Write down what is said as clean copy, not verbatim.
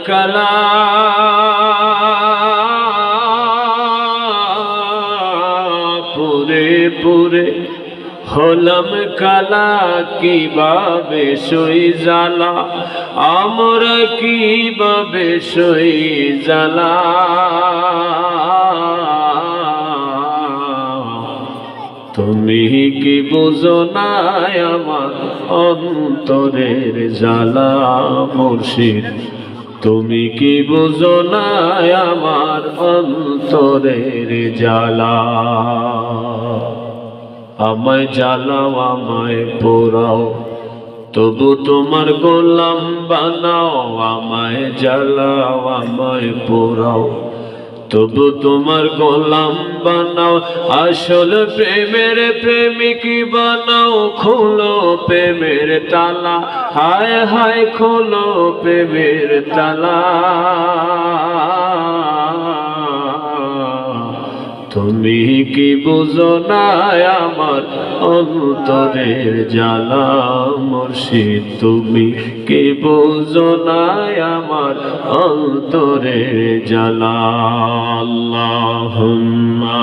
কালা পুরে পুরে হলাম কালা কিভাবে সই জ্বালা আমরা কিভাবে সই জ্বালা তুমি কি বুঝো না আমার অন্তরের জ্বালা মুর্শিদ তুমি কি বুঝো না আমার অন্তরের জ্বালা আমায় জ্বালাও আমায় পোড়াও তবু তোমার গোলাম বানাও আমায় জ্বালাও আমায় পোড়াও তবু তোমার গোলাম বানাও আসল প্রেমের প্রেমিক বানাও খোলো প্রেমের তালা হায় হায় খোলো প্রেমের তালা তুমি কি বুঝো না আমার অন্তরের জ্বালা মুর্শিদ তুমি কি বুঝো না আমার অন্তরের জ্বালা আল্লাহুম্মা